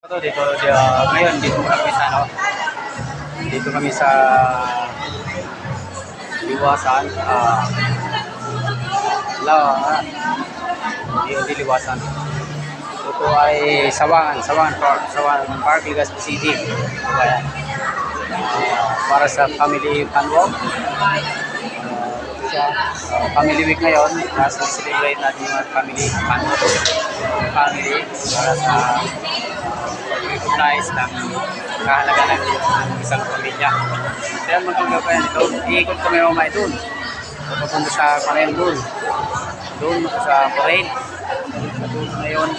Ngayon dito kami sa dito kami sa Liwasan, hindi Liwasan. Ito ay Sawangan Park, Legazpi City. Ayan. Para sa family fun walk. Ito siya, family week ngayon. Celebrate natin yung family fun walk. Family para sa recognize ng kahalaga ng isang pamilya. Kaya magkagabayan ito, iikot kami mamay doon. Papunta sa Panayan doon sa parade. Doon ngayon.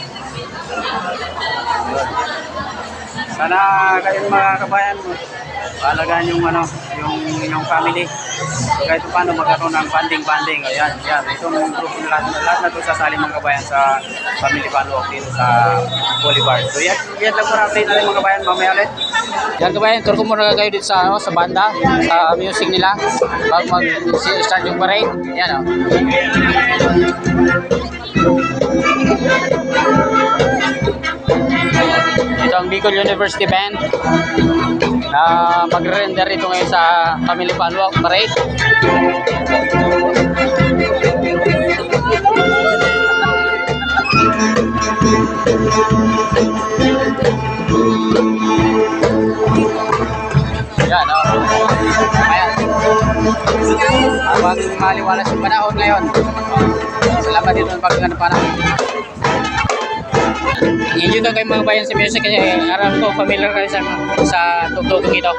Sana kayong mga kabayan mo, paalagaan yung yung inyong family. Kahit paano magkaroon ng banding. Ayan. Itong group na lahat na ito sasali mga kabayan sa family fun walk dito sa Boulevard. So yan lang muna update natin mga kabayan, mamaya ulit. Yan kabayan, tour ko muna kayo dito sa banda, sa music nila bago mag-start yung parade. Yan Ito ang Bicol University Band na magre-render ito ngayon sa Family Fun Walk Parade. Yan, ayan. Habang maliwalas yung panahon ngayon. Salamat dito ng pagkakana panahon. Enjoy daw kayo mga bayan sa music kasi aram ko familiar kayo sa tugtugong ito.